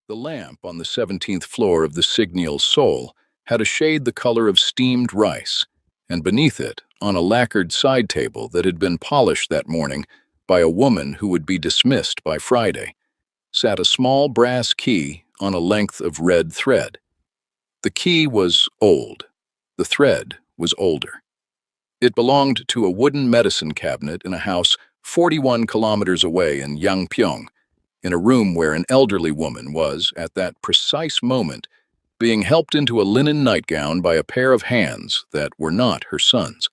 The lamp on the 17th floor of the Signal Sol had a shade the color of steamed rice, and beneath it, on a lacquered side table that had been polished that morning by a woman who would be dismissed by Friday, sat a small brass key on a length of red thread. The key was old. The thread was older. It belonged to a wooden medicine cabinet in a house 41 kilometers away in Yangpyeong, in a room where an elderly woman was, at that precise moment, being helped into a linen nightgown by a pair of hands that were not her son's.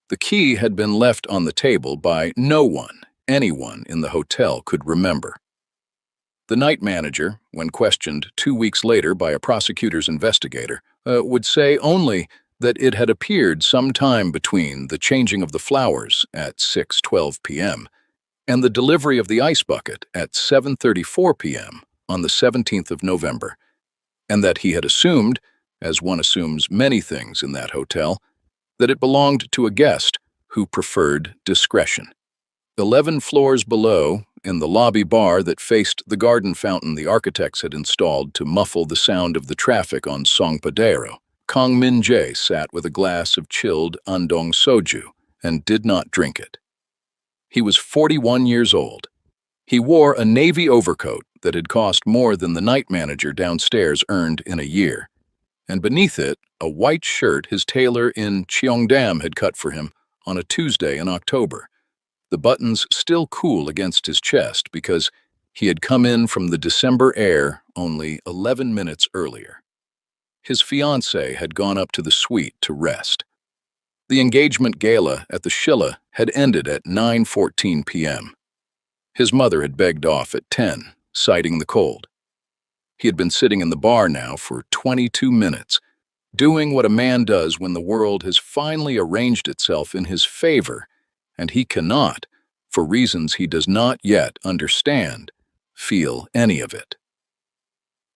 The key had been left on the table by no one anyone in the hotel could remember. The night manager, when questioned 2 weeks later by a prosecutor's investigator, would say only that it had appeared some time between the changing of the flowers at 6:12 p.m. and the delivery of the ice bucket at 7:34 p.m. on the 17th of November, and that he had assumed, as one assumes many things in that hotel, that it belonged to a guest who preferred discretion. 11 floors below, in the lobby bar that faced the garden fountain the architects had installed to muffle the sound of the traffic on Songpadero, Kang Min-jae sat with a glass of chilled Andong soju and did not drink it. He was 41 years old. He wore a navy overcoat that had cost more than the night manager downstairs earned in a year, and beneath it, a white shirt his tailor in Cheongdam had cut for him on a Tuesday in October, the buttons still cool against his chest because he had come in from the December air only 11 minutes earlier. His fiancée had gone up to the suite to rest. The engagement gala at the Schilla had ended at 9:14 p.m. His mother had begged off at 10, citing the cold. He had been sitting in the bar now for 22 minutes, doing what a man does when the world has finally arranged itself in his favor, and he cannot, for reasons he does not yet understand, feel any of it.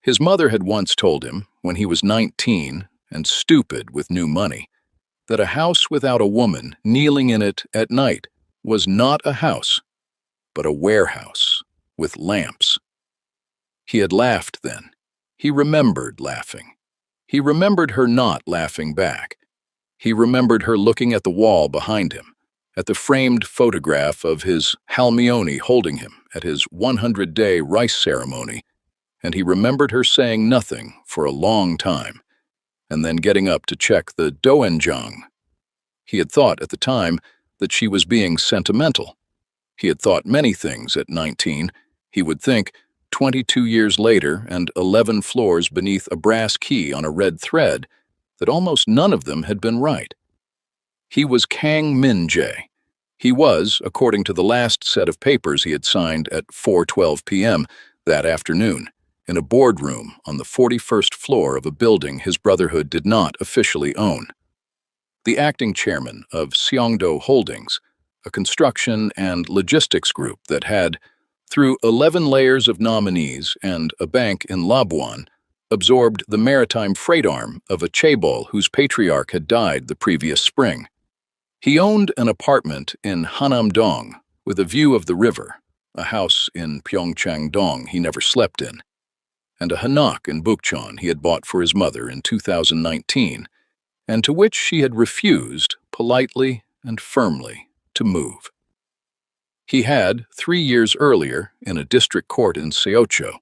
His mother had once told him, when he was 19 and stupid with new money, that a house without a woman kneeling in it at night was not a house, but a warehouse with lamps. He had laughed then. He remembered laughing. He remembered her not laughing back. He remembered her looking at the wall behind him, at the framed photograph of his Halmione holding him at his 100-day rice ceremony, and he remembered her saying nothing for a long time, and then getting up to check the doenjang. He had thought at the time that she was being sentimental. He had thought many things at 19. He would think, 22 years later and 11 floors beneath a brass key on a red thread, that almost none of them had been right. He was Kang Min-jae. He was, according to the last set of papers he had signed at 4:12 p.m. that afternoon, in a boardroom on the 41st floor of a building his brotherhood did not officially own. The acting chairman of Seongdo Holdings, a construction and logistics group that had, through 11 layers of nominees and a bank in Labuan, absorbed the maritime freight arm of a chaebol whose patriarch had died the previous spring. He owned an apartment in Hanam-dong with a view of the river, a house in Pyeongchang-dong he never slept in, and a hanok in Bukchon he had bought for his mother in 2019, and to which she had refused, politely and firmly, to move. He had, 3 years earlier, in a district court in Seocho,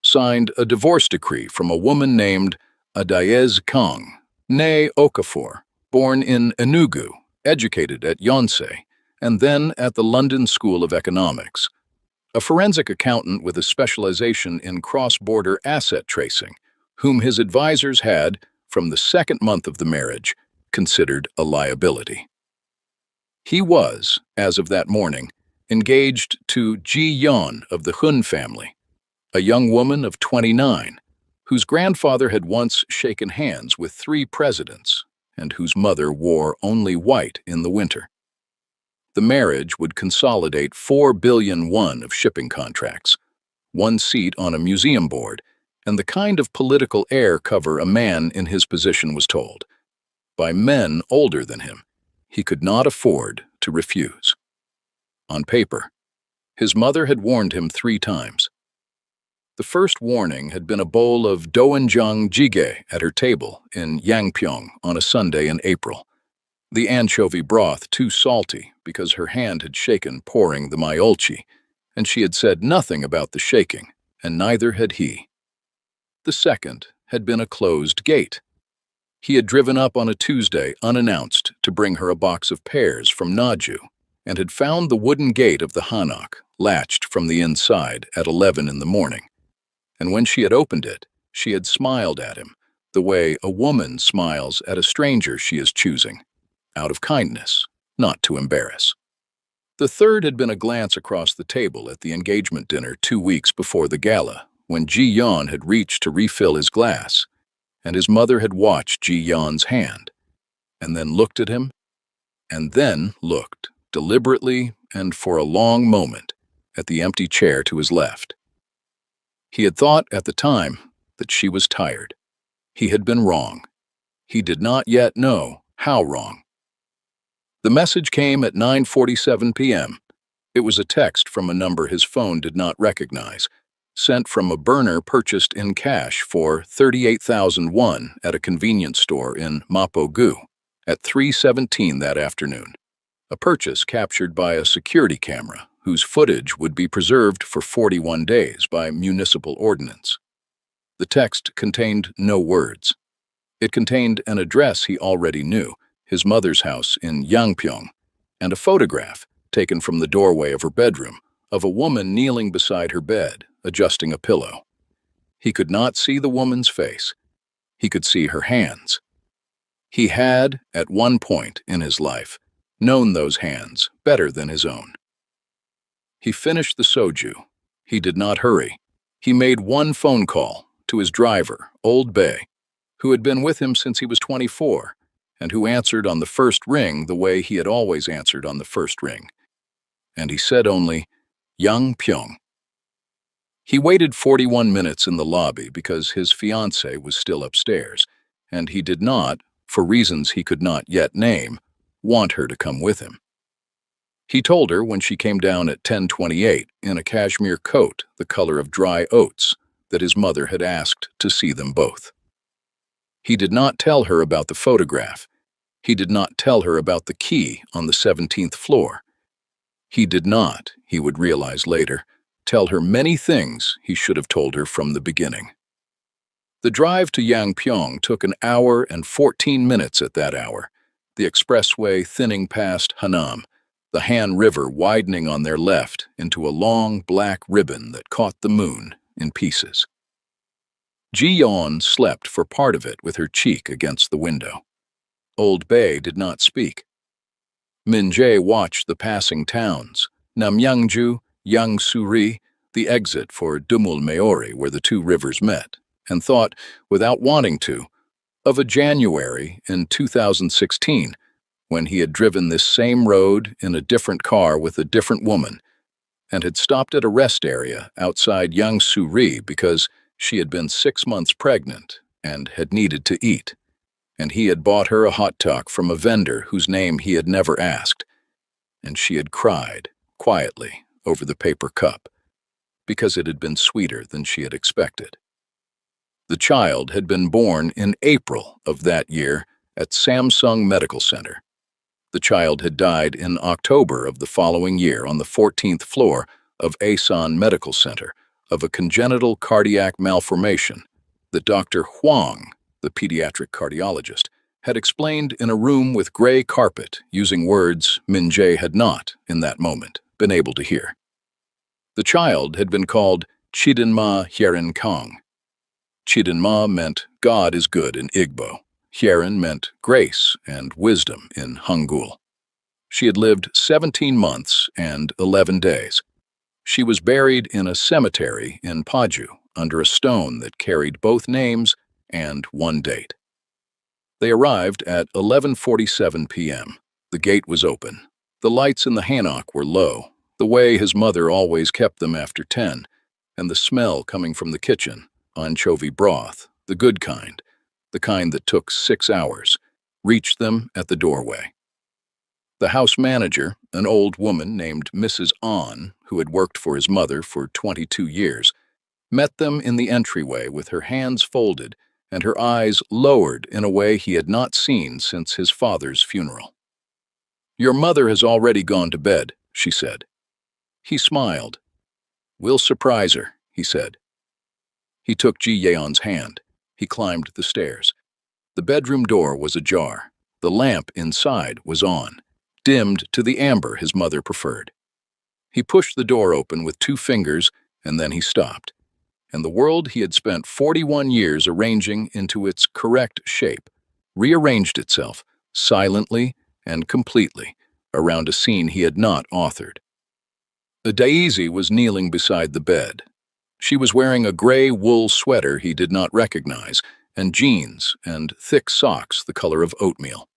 signed a divorce decree from a woman named Adaez Kang, née Okafor, born in Enugu, educated at Yonsei, and then at the London School of Economics, a forensic accountant with a specialization in cross-border asset tracing, whom his advisors had, from the second month of the marriage, considered a liability. He was, as of that morning, engaged to Ji Yeon of the Hun family, a young woman of 29, whose grandfather had once shaken hands with 3 presidents and whose mother wore only white in the winter. The marriage would consolidate 4 billion won of shipping contracts, 1 seat on a museum board, and the kind of political air cover a man in his position was told, by men older than him, he could not afford to refuse. On paper, his mother had warned him 3 times. The first warning had been a bowl of doenjang jjigae at her table in Yangpyeong on a Sunday in April. The anchovy broth too salty because her hand had shaken pouring the myolchi, and she had said nothing about the shaking, and neither had he. The second had been a closed gate. He had driven up on a Tuesday unannounced to bring her a box of pears from Naju, and had found the wooden gate of the hanok latched from the inside at 11 in the morning. And when she had opened it, she had smiled at him, the way a woman smiles at a stranger she is choosing, out of kindness, not to embarrass. The third had been a glance across the table at the engagement dinner 2 weeks before the gala, when Ji Yeon had reached to refill his glass, and his mother had watched Ji Yeon's hand, and then looked at him, and then looked, deliberately and for a long moment, at the empty chair to his left. He had thought at the time that she was tired. He had been wrong. He did not yet know how wrong. The message came at 9:47 p.m. It was a text from a number his phone did not recognize, sent from a burner purchased in cash for 38,000 won at a convenience store in Mapo-gu at 3:17 that afternoon. A purchase captured by a security camera whose footage would be preserved for 41 days by municipal ordinance. The text contained no words. It contained an address he already knew, his mother's house in Yangpyeong, and a photograph, taken from the doorway of her bedroom, of a woman kneeling beside her bed, adjusting a pillow. He could not see the woman's face. He could see her hands. He had, at one point in his life, known those hands better than his own. He finished the soju. He did not hurry. He made one phone call to his driver, Old Bae, who had been with him since he was 24, and who answered on the first ring the way he had always answered on the first ring. And he said only, Yangpyeong. He waited 41 minutes in the lobby because his fiancée was still upstairs, and he did not, for reasons he could not yet name, want her to come with him. He told her when she came down at 10:28 in a cashmere coat the color of dry oats that his mother had asked to see them both. He did not tell her about the photograph. He did not tell her about the key on the 17th floor. He did not, he would realize later, tell her many things he should have told her from the beginning. The drive to Yangpyeong took an hour and 14 minutes at that hour, the expressway thinning past Hanam, the Han River widening on their left into a long black ribbon that caught the moon in pieces. Ji Yeon slept for part of it with her cheek against the window. Old Bae did not speak. Min Jae watched the passing towns, Namyangju, Yangsuri, the exit for Dumul Maori where the two rivers met, and thought, without wanting to, of a January in 2016 when he had driven this same road in a different car with a different woman and had stopped at a rest area outside Yangsuri because she had been 6 months pregnant and had needed to eat, and he had bought her a hot talk from a vendor whose name he had never asked, and she had cried, quietly, over the paper cup, because it had been sweeter than she had expected. The child had been born in April of that year at Samsung Medical Center. The child had died in October of the following year on the 14th floor of Asan Medical Center of a congenital cardiac malformation that Dr. Huang, the pediatric cardiologist, had explained in a room with gray carpet using words Min Jae had not, in that moment, been able to hear. The child had been called Chidinma Hyerin Kong. Chidinma meant God is good in Igbo. Hyerin meant grace and wisdom in Hangul. She had lived 17 months and 11 days. She was buried in a cemetery in Paju under a stone that carried both names and one date. They arrived at 11:47 p.m. The gate was open. The lights in the hanok were low, the way his mother always kept them after 10, and the smell coming from the kitchen, anchovy broth, the good kind, the kind that took 6 hours, reached them at the doorway. The house manager, an old woman named Mrs. An, who had worked for his mother for 22 years, met them in the entryway with her hands folded and her eyes lowered in a way he had not seen since his father's funeral. "Your mother has already gone to bed," she said. He smiled. "We'll surprise her," he said. He took Ji Yeon's hand. He climbed the stairs. The bedroom door was ajar. The lamp inside was on, dimmed to the amber his mother preferred. He pushed the door open with 2 fingers, and then he stopped. And the world he had spent 41 years arranging into its correct shape rearranged itself, silently and completely, around a scene he had not authored. Daisy was kneeling beside the bed. She was wearing a gray wool sweater he did not recognize, and jeans and thick socks the color of oatmeal.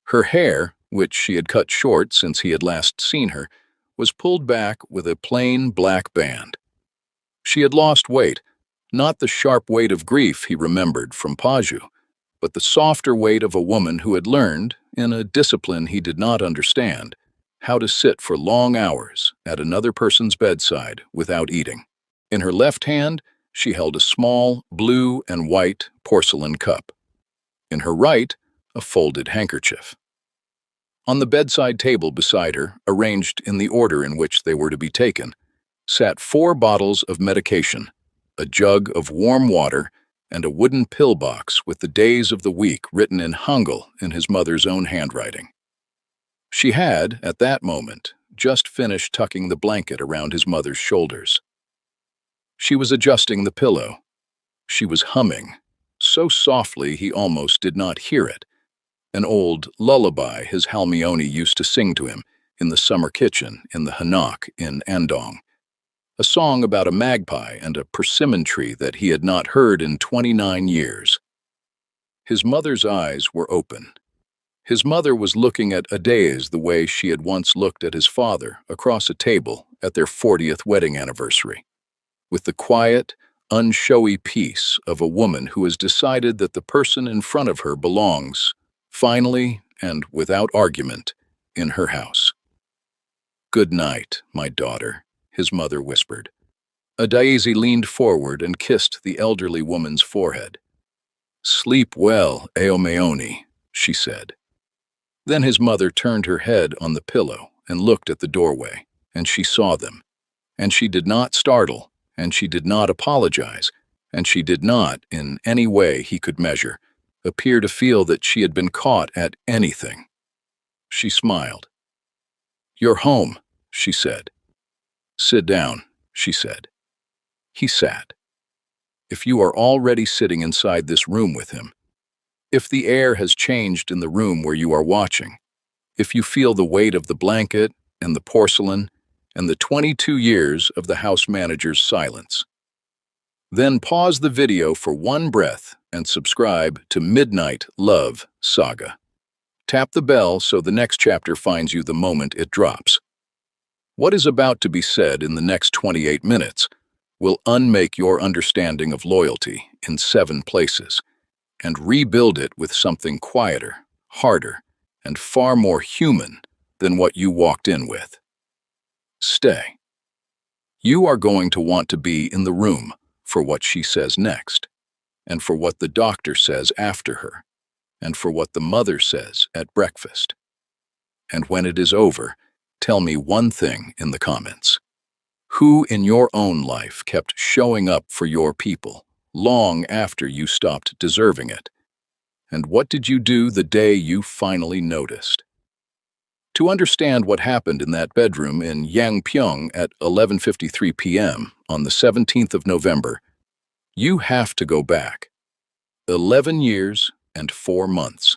Her hair, which she had cut short since he had last seen her, was pulled back with a plain black band. She had lost weight, not the sharp weight of grief he remembered from Paju, but the softer weight of a woman who had learned, in a discipline he did not understand, how to sit for long hours at another person's bedside without eating. In her left hand, she held a small blue and white porcelain cup. In her right, a folded handkerchief. On the bedside table beside her, arranged in the order in which they were to be taken, sat 4 bottles of medication, a jug of warm water, and a wooden pill box with the days of the week written in Hangul in his mother's own handwriting. She had, at that moment, just finished tucking the blanket around his mother's shoulders. She was adjusting the pillow. She was humming, so softly he almost did not hear it, an old lullaby his Halmione used to sing to him in the summer kitchen in the Hanok in Andong, a song about a magpie and a persimmon tree that he had not heard in 29 years. His mother's eyes were open. His mother was looking at Adaez the way she had once looked at his father across a table at their 40th wedding anniversary, with the quiet, unshowy peace of a woman who has decided that the person in front of her belongs, finally and without argument, in her house. "Good night, my daughter," his mother whispered. Adaezi leaned forward and kissed the elderly woman's forehead. "Sleep well, Eomeoni," she said. Then his mother turned her head on the pillow and looked at the doorway, and she saw them. And she did not startle, and she did not apologize, and she did not, in any way he could measure, appear to feel that she had been caught at anything. She smiled. "You're home," she said. "Sit down," she said. He sat. If you are already sitting inside this room with him, if the air has changed in the room where you are watching, if you feel the weight of the blanket and the porcelain and the 22 years of the house manager's silence, then pause the video for one breath and subscribe to Midnight Love Saga. Tap the bell so the next chapter finds you the moment it drops. What is about to be said in the next 28 minutes will unmake your understanding of loyalty in 7 places and rebuild it with something quieter, harder, and far more human than what you walked in with. Stay. You are going to want to be in the room for what she says next, and for what the doctor says after her, and for what the mother says at breakfast. And when it is over, tell me one thing in the comments. Who in your own life kept showing up for your people long after you stopped deserving it? And what did you do the day you finally noticed? To understand what happened in that bedroom in Yangpyeong at 11:53 p.m. on the 17th of November, you have to go back 11 years and 4 months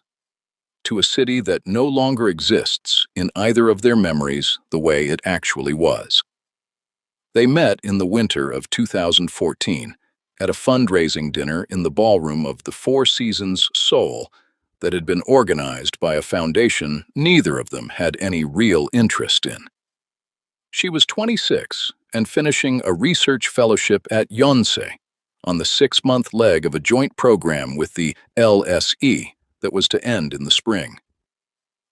to a city that no longer exists in either of their memories the way it actually was. They met in the winter of 2014 at a fundraising dinner in the ballroom of the Four Seasons Seoul that had been organized by a foundation neither of them had any real interest in. She was 26 and finishing a research fellowship at Yonsei on the 6-month leg of a joint program with the LSE that was to end in the spring.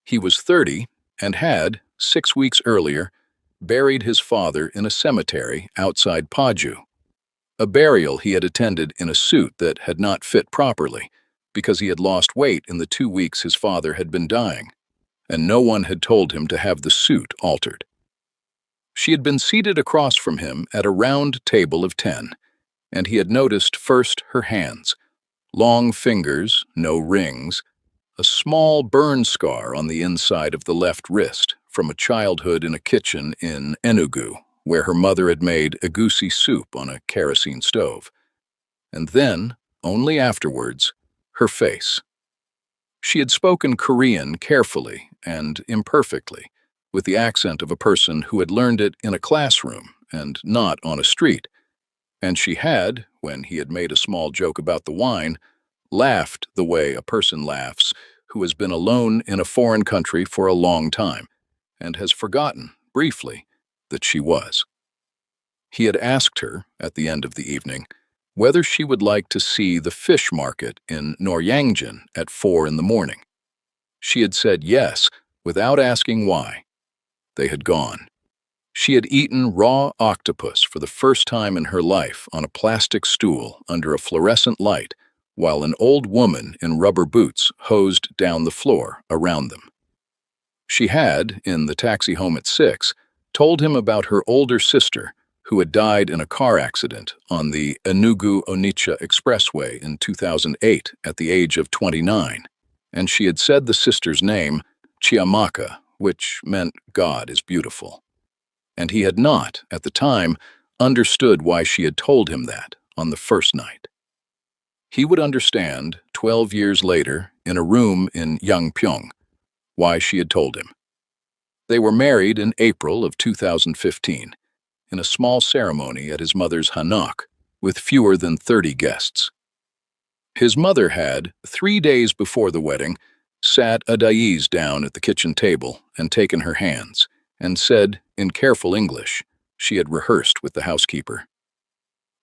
He was 30 and had, 6 weeks earlier, buried his father in a cemetery outside Paju. A burial he had attended in a suit that had not fit properly, because he had lost weight in the 2 weeks his father had been dying, and no one had told him to have the suit altered. She had been seated across from him at a round table of 10, and he had noticed first her hands, long fingers, no rings, a small burn scar on the inside of the left wrist from a childhood in a kitchen in Enugu, where her mother had made egusi soup on a kerosene stove. And then, only afterwards, her face. She had spoken Korean carefully and imperfectly, with the accent of a person who had learned it in a classroom and not on a street, and she had, when he had made a small joke about the wine, laughed the way a person laughs who has been alone in a foreign country for a long time and has forgotten, briefly, that she was. He had asked her, at the end of the evening, whether she would like to see the fish market in Noryangjin at 4 in the morning. She had said yes, without asking why. They had gone. She had eaten raw octopus for the first time in her life on a plastic stool under a fluorescent light, while an old woman in rubber boots hosed down the floor around them. She had, in the taxi home at 6, told him about her older sister, who had died in a car accident on the Enugu-Onitsha Expressway in 2008 at the age of 29, and she had said the sister's name, Chiamaka, which meant God is beautiful. And he had not, at the time, understood why she had told him that on the first night. He would understand, 12 years later, in a room in Yangpyeong, why she had told him. They were married in April of 2015, in a small ceremony at his mother's hanok, with fewer than 30 guests. His mother had, 3 days before the wedding, sat Adais down at the kitchen table and taken her hands, and said, in careful English, she had rehearsed with the housekeeper,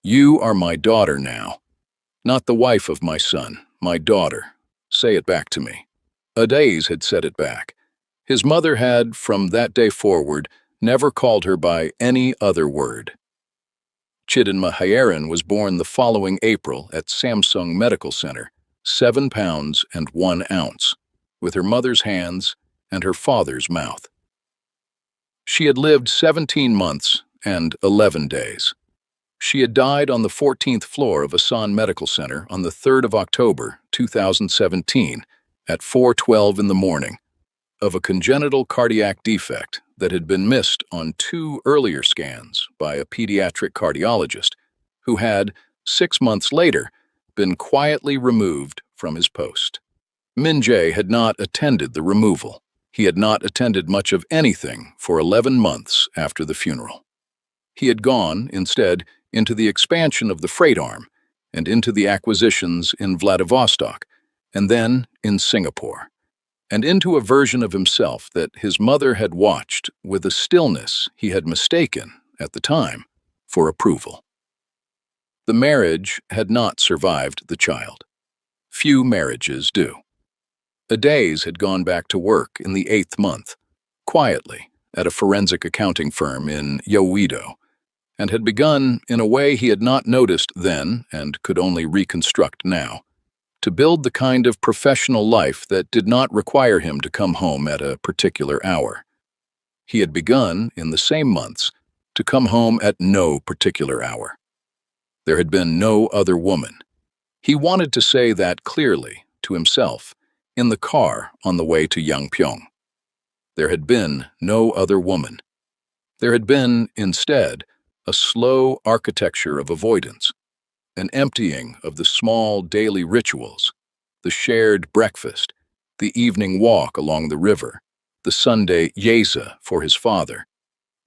"You are my daughter now. Not the wife of my son, my daughter. Say it back to me." Adais had said it back. His mother had, from that day forward, never called her by any other word. Chidinma Hyerin was born the following April at Samsung Medical Center, 7 pounds and 1 ounce, with her mother's hands and her father's mouth. She had lived 17 months and 11 days. She had died on the 14th floor of Asan Medical Center on the 3rd of October, 2017, at 4:12 in the morning, of a congenital cardiac defect that had been missed on 2 earlier scans by a pediatric cardiologist who had, 6 months later, been quietly removed from his post. Min Jae had not attended the removal. He had not attended much of anything for 11 months after the funeral. He had gone, instead, into the expansion of the freight arm and into the acquisitions in Vladivostok and then in Singapore, and into a version of himself that his mother had watched with a stillness he had mistaken, at the time, for approval. The marriage had not survived the child. Few marriages do. Adais had gone back to work in the 8th month, quietly, at a forensic accounting firm in Yeouido, and had begun, in a way he had not noticed then and could only reconstruct now, to build the kind of professional life that did not require him to come home at a particular hour. He had begun, in the same months, to come home at no particular hour. There had been no other woman. He wanted to say that clearly, to himself, in the car on the way to Yangpyeong. There had been no other woman. There had been, instead, a slow architecture of avoidance, an emptying of the small daily rituals, the shared breakfast, the evening walk along the river, the Sunday yeza for his father,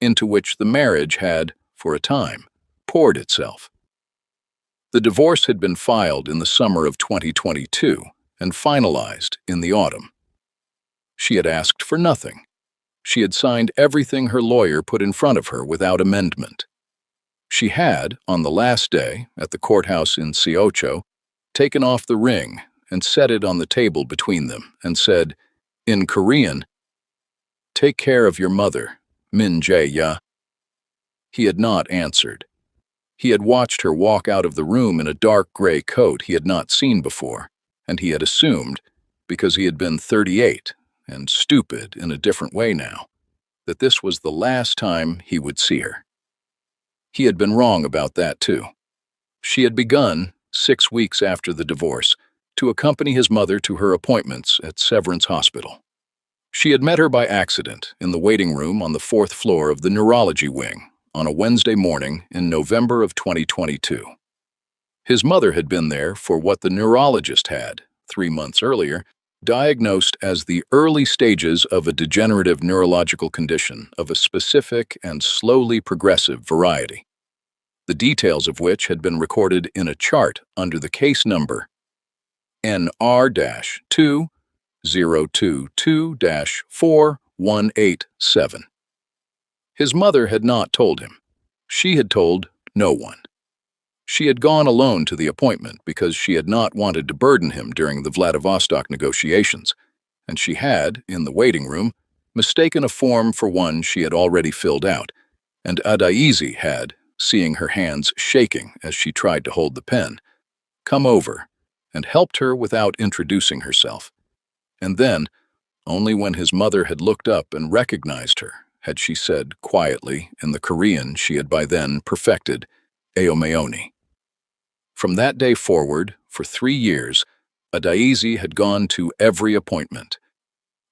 into which the marriage had, for a time, poured itself. The divorce had been filed in the summer of 2022 and finalized in the autumn. She had asked for nothing. She had signed everything her lawyer put in front of her without amendment. She had, on the last day, at the courthouse in Seocho, taken off the ring and set it on the table between them and said, in Korean, "Take care of your mother, Min Jae-ya." He had not answered. He had watched her walk out of the room in a dark gray coat he had not seen before, and he had assumed, because he had been 38 and stupid in a different way now, that this was the last time he would see her. He had been wrong about that too. She had begun, 6 weeks after the divorce, to accompany his mother to her appointments at Severance Hospital. She had met her by accident in the waiting room on the 4th floor of the neurology wing on a Wednesday morning in November of 2022. His mother had been there for what the neurologist had, 3 months earlier, diagnosed as the early stages of a degenerative neurological condition of a specific and slowly progressive variety, the details of which had been recorded in a chart under the case number NR-2022-4187. His mother had not told him. She had told no one. She had gone alone to the appointment because she had not wanted to burden him during the Vladivostok negotiations, and she had, in the waiting room, mistaken a form for one she had already filled out, and Adaizi had, seeing her hands shaking as she tried to hold the pen, come over and helped her without introducing herself. And then, only when his mother had looked up and recognized her, had she said quietly in the Korean she had by then perfected, Aomeoni. From that day forward, for 3 years, Adaizi had gone to every appointment.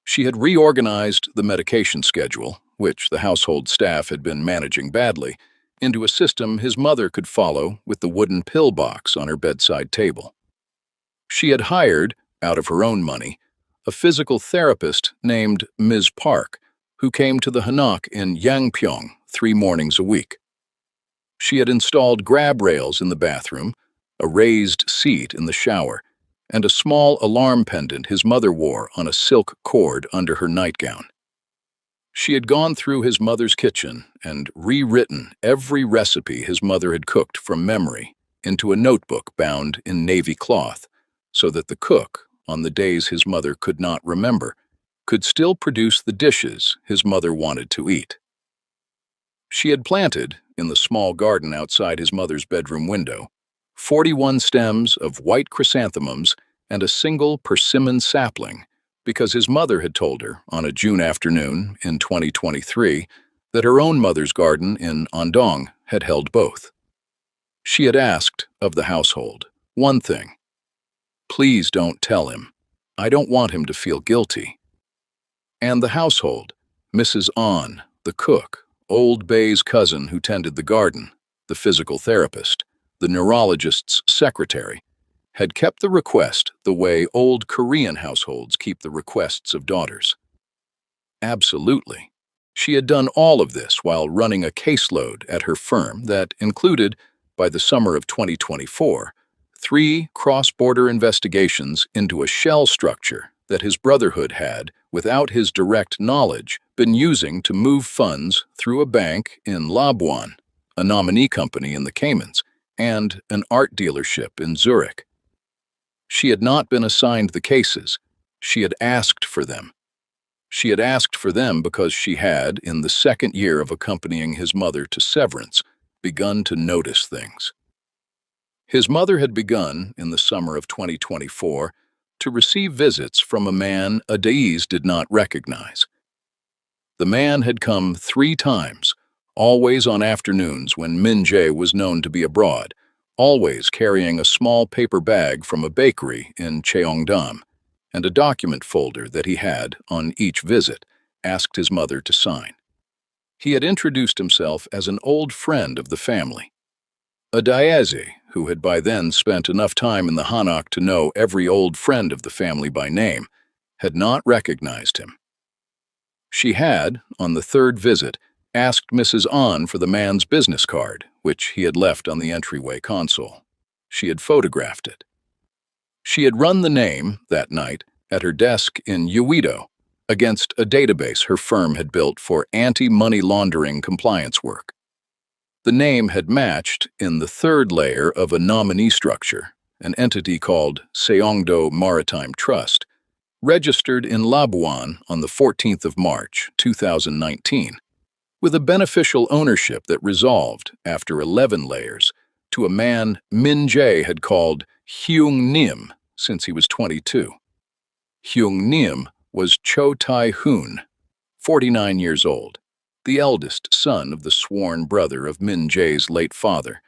She had reorganized the medication schedule, which the household staff had been managing badly, into a system his mother could follow with the wooden pill box on her bedside table. She had hired, out of her own money, a physical therapist named Ms. Park, who came to the Hanok in Yangpyeong 3 mornings a week. She had installed grab rails in the bathroom, a raised seat in the shower, and a small alarm pendant his mother wore on a silk cord under her nightgown. She had gone through his mother's kitchen and rewritten every recipe his mother had cooked from memory into a notebook bound in navy cloth, so that the cook, on the days his mother could not remember, could still produce the dishes his mother wanted to eat. She had planted, in the small garden outside his mother's bedroom window, 41 stems of white chrysanthemums and a single persimmon sapling, because his mother had told her on a June afternoon in 2023 that her own mother's garden in Andong had held both. She had asked of the household one thing: "Please don't tell him. I don't want him to feel guilty." And the household, Mrs. An, the cook, Old Bay's cousin who tended the garden, the physical therapist, the neurologist's secretary, had kept the request the way old Korean households keep the requests of daughters. Absolutely. She had done all of this while running a caseload at her firm that included, by the summer of 2024, 3 cross-border investigations into a shell structure that his brotherhood had, without his direct knowledge, been using to move funds through a bank in Labuan, a nominee company in the Caymans, and an art dealership in Zurich. She had not been assigned the cases. She had asked for them. She had asked for them because she had, in the 2nd year of accompanying his mother to Severance, begun to notice things. His mother had begun, in the summer of 2024, to receive visits from a man Adaiz did not recognize. The man had come 3 times, always on afternoons when Min Jae was known to be abroad, always carrying a small paper bag from a bakery in Cheongdam, and a document folder that he had, on each visit, asked his mother to sign. He had introduced himself as an old friend of the family. Adaize, who had by then spent enough time in the Hanok to know every old friend of the family by name, had not recognized him. She had, on the 3rd visit, asked Mrs. An for the man's business card, which he had left on the entryway console. She had photographed it. She had run the name, that night, at her desk in Uido, against a database her firm had built for anti-money laundering compliance work. The name had matched in the 3rd layer of a nominee structure, an entity called Seongdo Maritime Trust, registered in Labuan on the 14th of March, 2019. with a beneficial ownership that resolved, after 11 layers, to a man Min Jae had called Hyung Nim since he was 22. Hyung Nim was Cho Tae-hoon, 49 years old, the eldest son of the sworn brother of Min Jae's late father,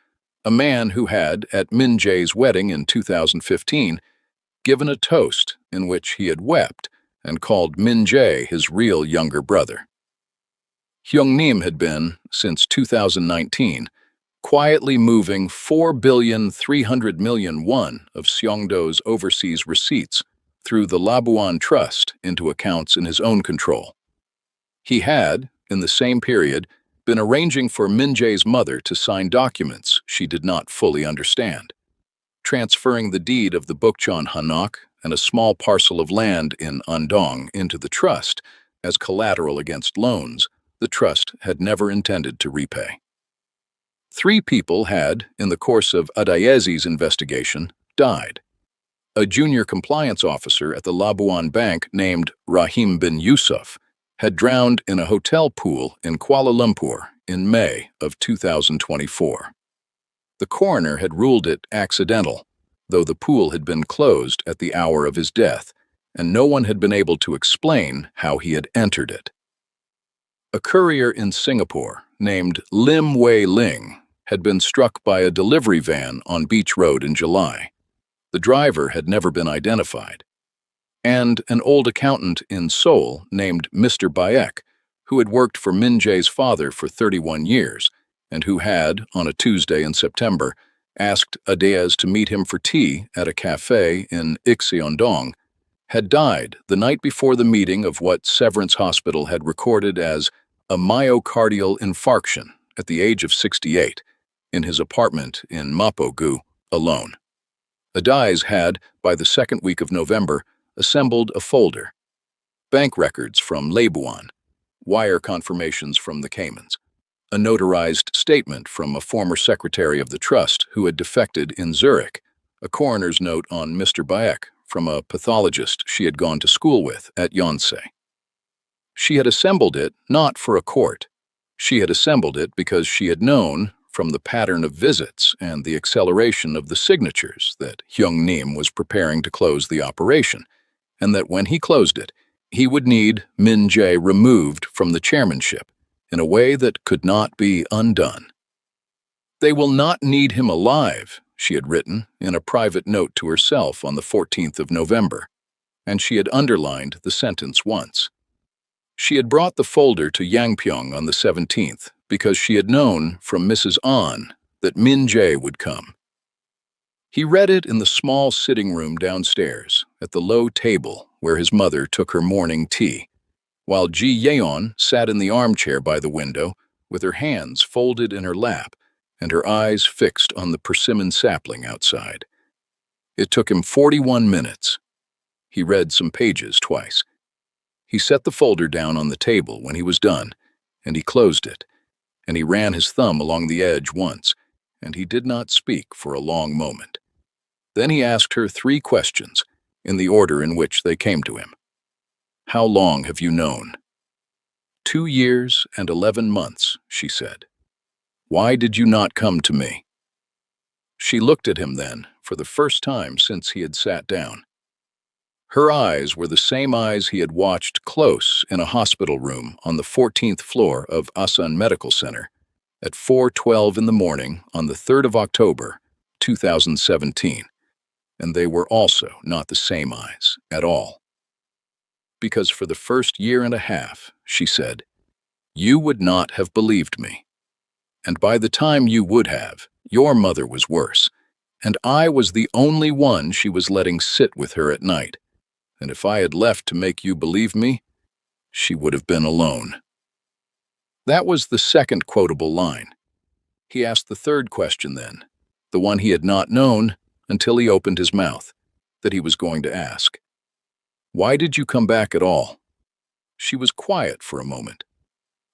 a man who had, at Min Jae's wedding in 2015, given a toast in which he had wept and called Min Jae his real younger brother. Hyung Nim had been, since 2019, quietly moving 4,300,000,000 won of Seongdo's overseas receipts through the Labuan Trust into accounts in his own control. He had, in the same period, been arranging for Min Jae's mother to sign documents she did not fully understand, transferring the deed of the Bukchon Hanok and a small parcel of land in Andong into the trust as collateral against loans the trust had never intended to repay. 3 people had, in the course of Adayezi's investigation, died. A junior compliance officer at the Labuan Bank named Rahim bin Yusuf had drowned in a hotel pool in Kuala Lumpur in May of 2024. The coroner had ruled it accidental, though the pool had been closed at the hour of his death, and no one had been able to explain how he had entered it. A courier in Singapore named Lim Wei Ling had been struck by a delivery van on Beach Road in July. The driver had never been identified. And an old accountant in Seoul named Mr. Bayek, who had worked for Min Jae's father for 31 years, and who had, on a Tuesday in September, asked Adez to meet him for tea at a cafe in Icheondong, had died the night before the meeting of what Severance Hospital had recorded as a myocardial infarction at the age of 68 in his apartment in Mapo-gu alone. Adez had, by the second week of November, assembled a folder: bank records from Labuan, wire confirmations from the Caymans, a notarized statement from a former secretary of the trust who had defected in Zurich, a coroner's note on Mr. Bayek from a pathologist she had gone to school with at Yonsei. She had assembled it not for a court. She had assembled it because she had known, from the pattern of visits and the acceleration of the signatures, that Hyung Nim was preparing to close the operation, and that when he closed it, he would need Min Jae removed from the chairmanship in a way that could not be undone. "They will not need him alive," she had written in a private note to herself on the 14th of November, and she had underlined the sentence once. She had brought the folder to Yangpyeong on the 17th because she had known from Mrs. An that Min Jae would come. He read it in the small sitting room downstairs, at the low table where his mother took her morning tea, while Ji Yeon sat in the armchair by the window with her hands folded in her lap and her eyes fixed on the persimmon sapling outside. It took him 41 minutes. He read some pages twice. He set the folder down on the table when he was done, and he closed it, and he ran his thumb along the edge once, and he did not speak for a long moment. Then he asked her 3 questions, in the order in which they came to him. "How long have you known?" 2 years and 11 months, she said. "Why did you not come to me?" She looked at him then, for the first time since he had sat down. Her eyes were the same eyes he had watched close in a hospital room on the 14th floor of Asan Medical Center at 4:12 in the morning on the 3rd of October, 2017, and they were also not the same eyes at all. "Because for the first year and a half," she said, "you would not have believed me. And by the time you would have, your mother was worse, and I was the only one she was letting sit with her at night. And if I had left to make you believe me, she would have been alone." That was the second quotable line. He asked the third question then, the one he had not known until he opened his mouth, that he was going to ask. "Why did you come back at all?" She was quiet for a moment.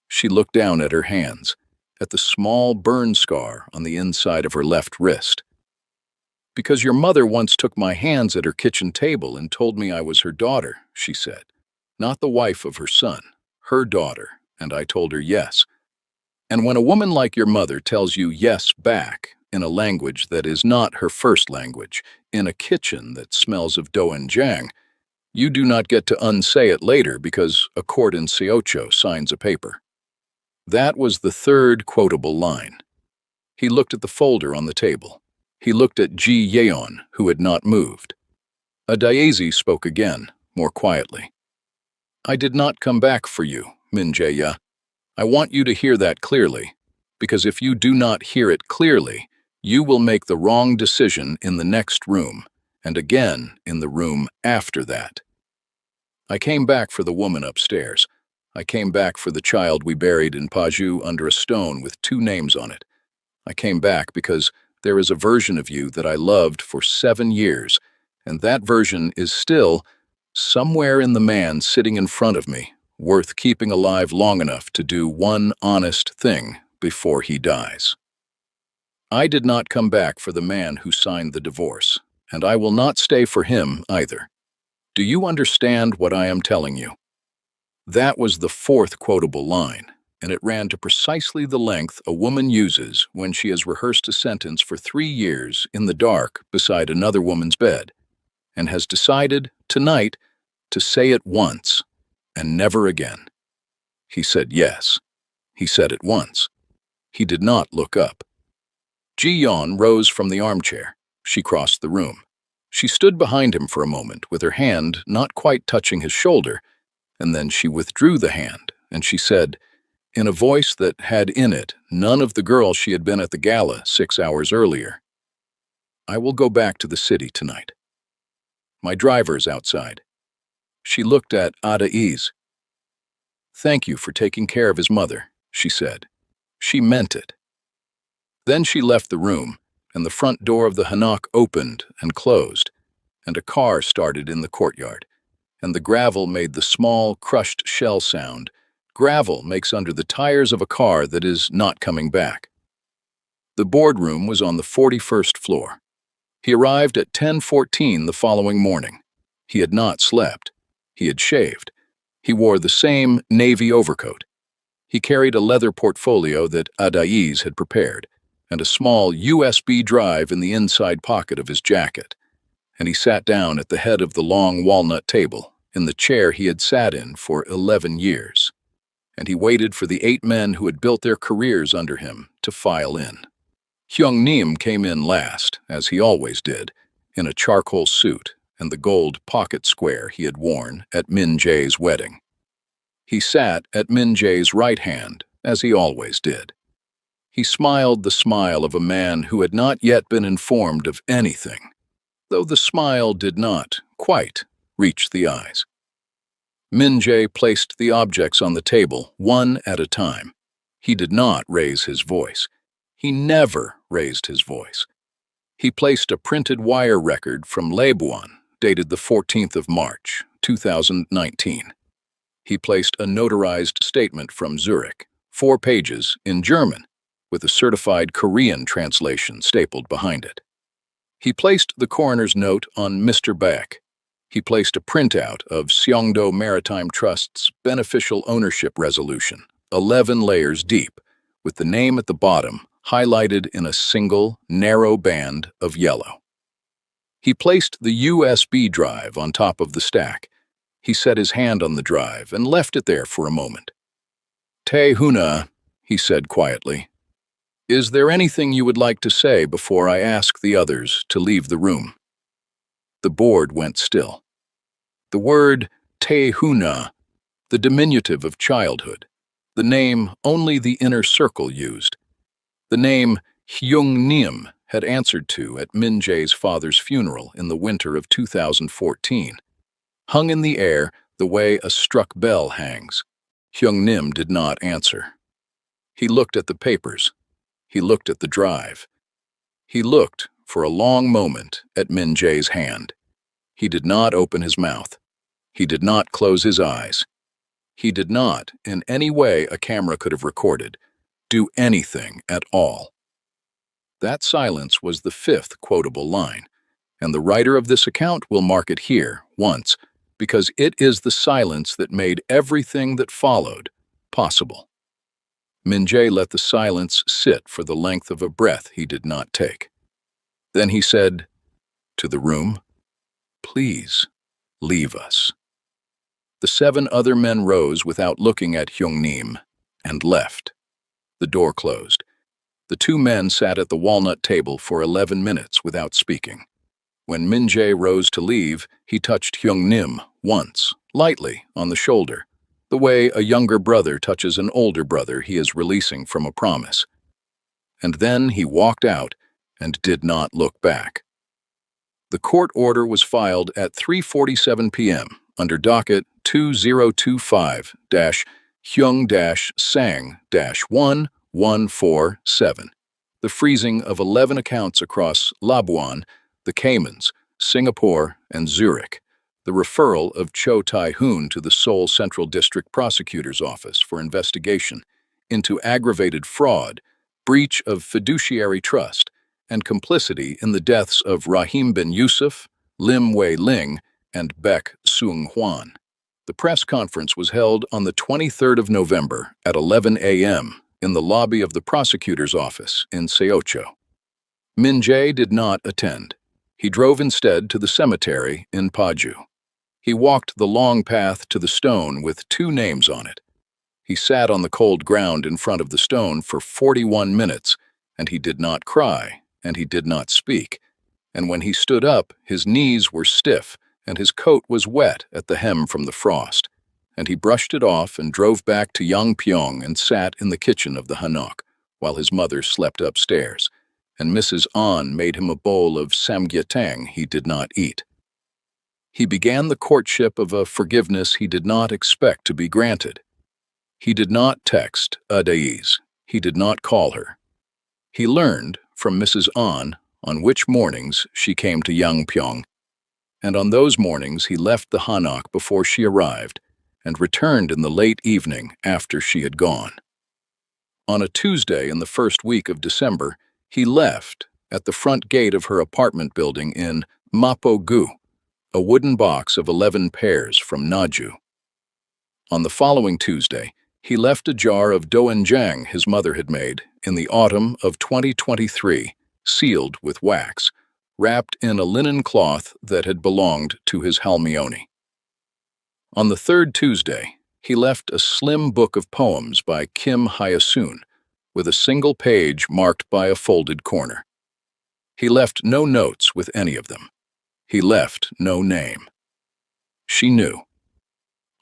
She looked down at her hands, at the small burn scar on the inside of her left wrist. "Because your mother once took my hands at her kitchen table and told me I was her daughter," she said. "Not the wife of her son, her daughter, and I told her yes, And when a woman like your mother tells you yes back in a language that is not her first language, in a kitchen that smells of doenjang, you do not get to unsay it later because a court in Siocho signs a paper. That was the third quotable line. He looked at the folder on the table. He looked at Ji Yeon, who had not moved. Adaeze spoke again, more quietly. I did not come back for you, Min Jae-ya. I want you to hear that clearly, because if you do not hear it clearly, you will make the wrong decision in the next room, and again in the room after that. I came back for the woman upstairs. I came back for the child we buried in Paju under a stone with 2 names on it. I came back because there is a version of you that I loved for 7 years, and that version is still somewhere in the man sitting in front of me, worth keeping alive long enough to do one honest thing before he dies. I did not come back for the man who signed the divorce, and I will not stay for him either. Do you understand what I am telling you? That was the 4th quotable line, and it ran to precisely the length a woman uses when she has rehearsed a sentence for 3 years in the dark beside another woman's bed, and has decided, tonight, to say it once, and never again. He said yes. He said it once. He did not look up. Ji-yeon rose from the armchair. She crossed the room. She stood behind him for a moment, with her hand not quite touching his shoulder, and then she withdrew the hand, and she said, in a voice that had in it none of the girl she had been at the gala 6 hours earlier, I will go back to the city tonight. My driver's outside. She looked at Adaeze. Thank you for taking care of his mother, she said. She meant it. Then she left the room, and the front door of the hanok opened and closed, and a car started in the courtyard, and the gravel made the small, crushed shell sound gravel makes under the tires of a car that is not coming back. The boardroom was on the 41st floor. He arrived at 10:14 the following morning. He had not slept. He had shaved. He wore the same navy overcoat. He carried a leather portfolio that Adaeze had prepared, and a small USB drive in the inside pocket of his jacket, and he sat down at the head of the long walnut table, in the chair he had sat in for 11 years, and he waited for the 8 men who had built their careers under him to file in. Hyung-nim came in last, as he always did, in a charcoal suit and the gold pocket square he had worn at Min Jae's wedding. He sat at Min Jae's right hand, as he always did. He smiled the smile of a man who had not yet been informed of anything, though the smile did not, quite, reach the eyes. Min Jae placed the objects on the table, one at a time. He did not raise his voice. He never raised his voice. He placed a printed wire record from Leibuan, dated the 14th of March, 2019. He placed a notarized statement from Zurich, 4 pages, in German, with a certified Korean translation stapled behind it. He placed the coroner's note on Mr. Beck. He placed a printout of Seongdo Maritime Trust's beneficial ownership resolution, 11 layers deep, with the name at the bottom highlighted in a single, narrow band of yellow. He placed the USB drive on top of the stack. He set his hand on the drive and left it there for a moment. "Tae Huna," he said quietly, "is there anything you would like to say before I ask the others to leave the room?" The board went still. The word Tae Huna, the diminutive of childhood, the name only the inner circle used, the name Hyung-nim had answered to at Min Jae's father's funeral in the winter of 2014, hung in the air the way a struck bell hangs. Hyung-nim did not answer. He looked at the papers. He looked at the drive. He looked, for a long moment, at Min Jae's hand. He did not open his mouth. He did not close his eyes. He did not, in any way a camera could have recorded, do anything at all. That silence was the 5th quotable line, and the writer of this account will mark it here, once, because it is the silence that made everything that followed possible. Min-jae let the silence sit for the length of a breath he did not take. Then he said, to the room, "Please, leave us." The 7 other men rose without looking at Hyung-nim and left. The door closed. The 2 men sat at the walnut table for 11 minutes without speaking. When Min-jae rose to leave, he touched Hyung-nim once, lightly, on the shoulder, the way a younger brother touches an older brother he is releasing from a promise. And then he walked out and did not look back. The court order was filed at 3:47 p.m. under docket 2025-Hyung-Sang-1147, the freezing of 11 accounts across Labuan, the Caymans, Singapore, and Zurich, the referral of Cho Tai-hoon to the Seoul Central District Prosecutor's Office for investigation into aggravated fraud, breach of fiduciary trust, and complicity in the deaths of Rahim bin Yusuf, Lim Wei-ling, and Baek Seung-hwan. The press conference was held on the 23rd of November at 11 a.m. in the lobby of the prosecutor's office in Seocho. Min-jae did not attend. He drove instead to the cemetery in Paju. He walked the long path to the stone with 2 names on it. He sat on the cold ground in front of the stone for 41 minutes, and he did not cry, and he did not speak. And when he stood up, his knees were stiff, and his coat was wet at the hem from the frost. And he brushed it off and drove back to Yangpyeong and sat in the kitchen of the hanok, while his mother slept upstairs, and Mrs. An made him a bowl of samgyetang he did not eat. He began the courtship of a forgiveness he did not expect to be granted. He did not text Adaiz. He did not call her. He learned from Mrs. An on which mornings she came to Yangpyeong, and on those mornings he left the hanok before she arrived and returned in the late evening after she had gone. On a Tuesday in the first week of December, he left at the front gate of her apartment building in Mapo-gu, a wooden box of 11 pairs from Naju. On the following Tuesday, he left a jar of doenjang his mother had made in the autumn of 2023, sealed with wax, wrapped in a linen cloth that had belonged to his halmioni. On the 3rd Tuesday, he left a slim book of poems by Kim Hyasun, with a single page marked by a folded corner. He left no notes with any of them. He left no name. She knew.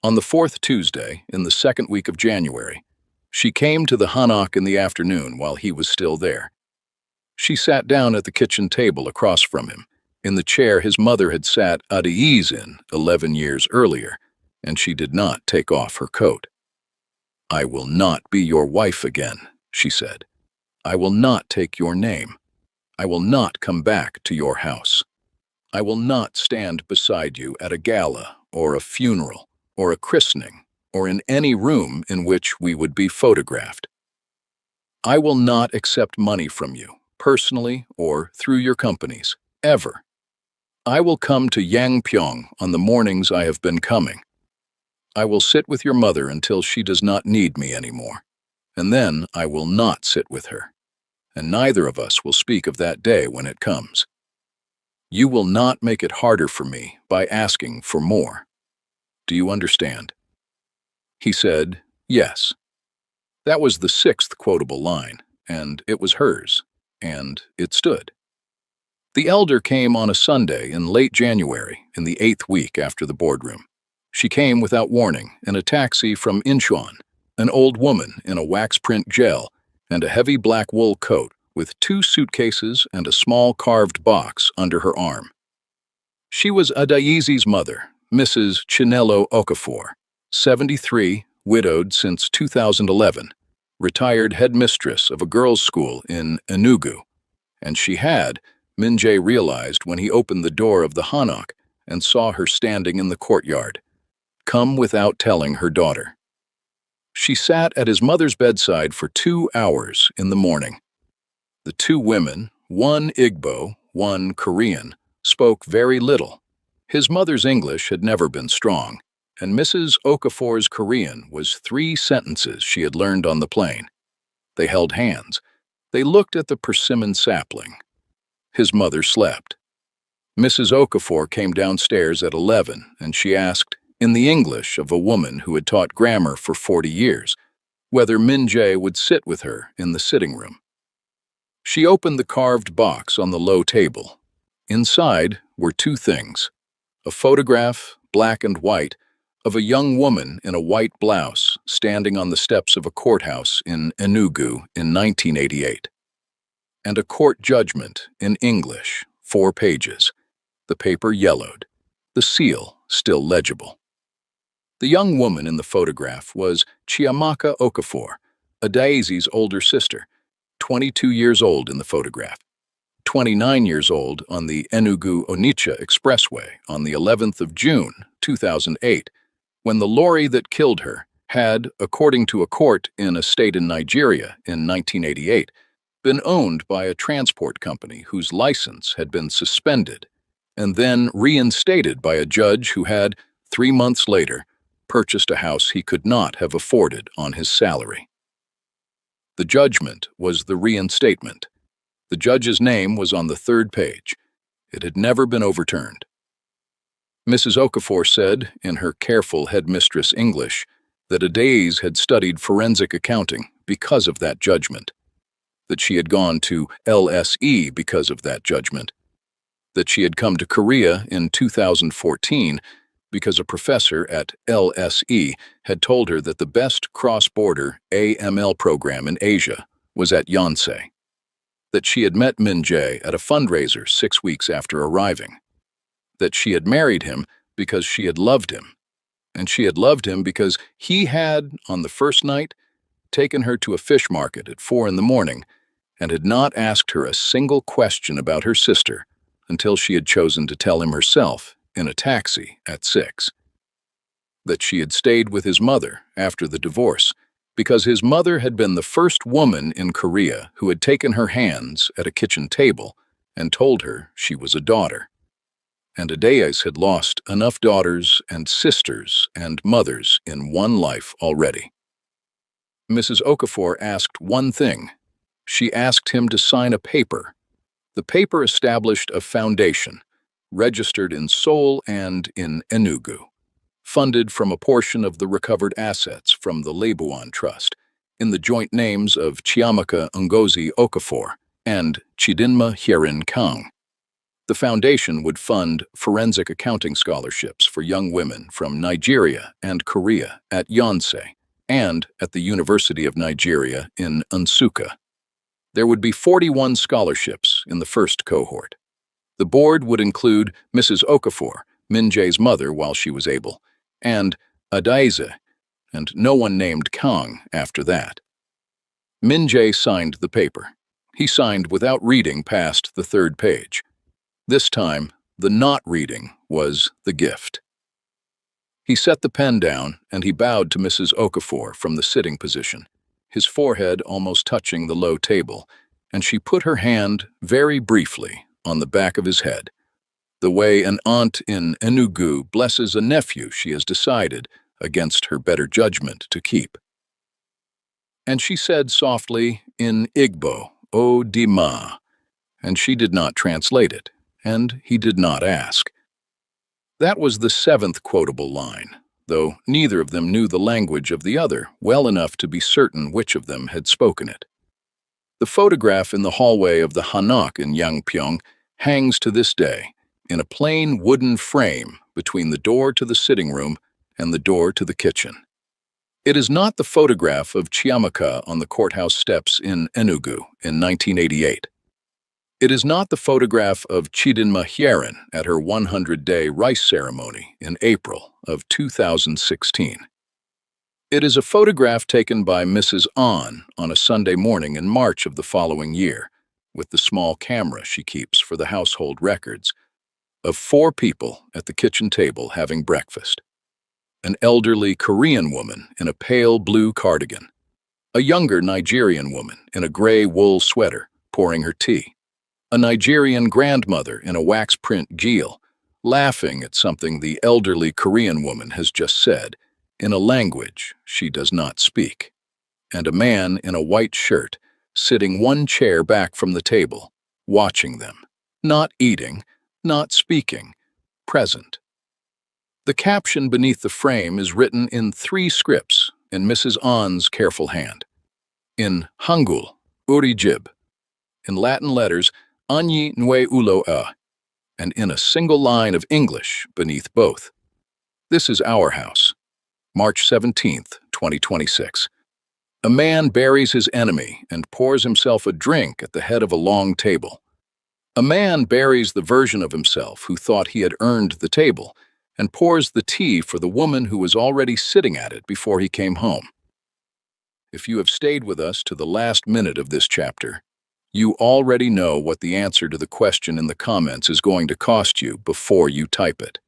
On the 4th Tuesday, in the 2nd week of January, she came to the hanok in the afternoon while he was still there. She sat down at the kitchen table across from him, in the chair his mother had sat at ease in 11 years earlier, and she did not take off her coat. "I will not be your wife again," she said. "I will not take your name. I will not come back to your house. I will not stand beside you at a gala or a funeral or a christening or in any room in which we would be photographed. I will not accept money from you, personally or through your companies, ever. I will come to Yangpyeong on the mornings I have been coming. I will sit with your mother until she does not need me anymore, and then I will not sit with her, and neither of us will speak of that day when it comes. You will not make it harder for me by asking for more. Do you understand?" He said, yes. That was the 6th quotable line, and it was hers, and it stood. The elder came on a Sunday in late January, in the 8th week after the boardroom. She came without warning in a taxi from Incheon, an old woman in a wax print gel and a heavy black wool coat with 2 suitcases and a small carved box under her arm. She was Adaizi's mother, Mrs. Chinelo Okafor, 73, widowed since 2011, retired headmistress of a girls' school in Enugu, and she had, Min-jae realized when he opened the door of the hanok and saw her standing in the courtyard, come without telling her daughter. She sat at his mother's bedside for 2 hours in the morning. The 2 women, one Igbo, one Korean, spoke very little. His mother's English had never been strong, and Mrs. Okafor's Korean was 3 sentences she had learned on the plane. They held hands. They looked at the persimmon sapling. His mother slept. Mrs. Okafor came downstairs at 11, and she asked, in the English of a woman who had taught grammar for 40 years, whether Min-jae would sit with her in the sitting room. She opened the carved box on the low table. Inside were two things: a photograph, black and white, of a young woman in a white blouse standing on the steps of a courthouse in Enugu in 1988, and a court judgment in English, 4 pages, the paper yellowed, the seal still legible. The young woman in the photograph was Chiamaka Okafor, Adaizi's older sister, 22 years old in the photograph, 29 years old on the Enugu-Onitsha Expressway on the 11th of June, 2008, when the lorry that killed her had, according to a court in a state in Nigeria in 1988, been owned by a transport company whose license had been suspended and then reinstated by a judge who had, 3 months later, purchased a house he could not have afforded on his salary. The judgment was the reinstatement. The judge's name was on the 3rd page. It had never been overturned. Mrs. Okafor said, in her careful headmistress English, that Adaiz had studied forensic accounting because of that judgment, that she had gone to LSE because of that judgment, that she had come to Korea in 2014 because a professor at LSE had told her that the best cross-border AML program in Asia was at Yonsei, that she had met Min-jae at a fundraiser 6 weeks after arriving, that she had married him because she had loved him, and she had loved him because he had, on the first night, taken her to a fish market at 4 in the morning and had not asked her a single question about her sister until she had chosen to tell him herself in a taxi at 6. That she had stayed with his mother after the divorce because his mother had been the first woman in Korea who had taken her hands at a kitchen table and told her she was a daughter. And Adaiz had lost enough daughters and sisters and mothers in one life already. Mrs. Okafor asked one thing. She asked him to sign a paper. The paper established a foundation, registered in Seoul and in Enugu, funded from a portion of the recovered assets from the Labuan Trust, in the joint names of Chiamaka Ngozi Okafor and Chidinma Hyerin Kang. The foundation would fund forensic accounting scholarships for young women from Nigeria and Korea at Yonsei and at the University of Nigeria in Nsukka. There would be 41 scholarships in the first cohort. The board would include Mrs. Okafor, Min-jae's mother while she was able, and Adaize, and no one named Kang after that. Min-jae signed the paper. He signed without reading past the 3rd page. This time, the not reading was the gift. He set the pen down and he bowed to Mrs. Okafor from the sitting position, his forehead almost touching the low table, and she put her hand very briefly on the back of his head, the way an aunt in Enugu blesses a nephew she has decided, against her better judgment, to keep. And she said softly in Igbo, "O di ma," and she did not translate it, and he did not ask. That was the 7th quotable line, though neither of them knew the language of the other well enough to be certain which of them had spoken it. The photograph in the hallway of the Hanok in Yangpyeong hangs to this day in a plain wooden frame between the door to the sitting room and the door to the kitchen. It is not the photograph of Chiamaka on the courthouse steps in Enugu in 1988. It is not the photograph of Chidinma Hyerin at her 100-day rice ceremony in April of 2016. It is a photograph taken by Mrs. On a Sunday morning in March of the following year, with the small camera she keeps for the household records, of 4 people at the kitchen table having breakfast. An elderly Korean woman in a pale blue cardigan, a younger Nigerian woman in a gray wool sweater pouring her tea, a Nigerian grandmother in a wax print geel, laughing at something the elderly Korean woman has just said, in a language she does not speak. and a man in a white shirt, sitting one chair back from the table, watching them. Not eating, not speaking, present. The caption beneath the frame is written in 3 scripts in Mrs. On's careful hand. In Hangul, Uri Jib. In Latin letters, Anyi Nwe Ulo A. And in a single line of English beneath both. This is our house. March 17th, 2026. A man buries his enemy and pours himself a drink at the head of a long table. A man buries the version of himself who thought he had earned the table and pours the tea for the woman who was already sitting at it before he came home. If you have stayed with us to the last minute of this chapter, you already know what the answer to the question in the comments is going to cost you before you type it.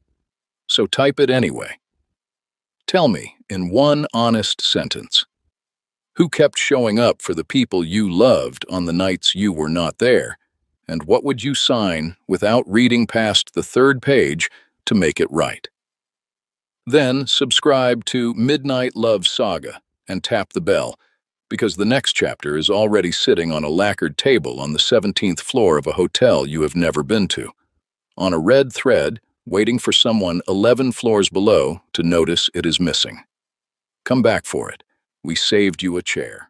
So type it anyway. Tell me, in one honest sentence, who kept showing up for the people you loved on the nights you were not there, and what would you sign without reading past the 3rd page to make it right? Then subscribe to Midnight Love Saga and tap the bell, because the next chapter is already sitting on a lacquered table on the 17th floor of a hotel you have never been to, on a red thread waiting for someone 11 floors below to notice it is missing. Come back for it. We saved you a chair.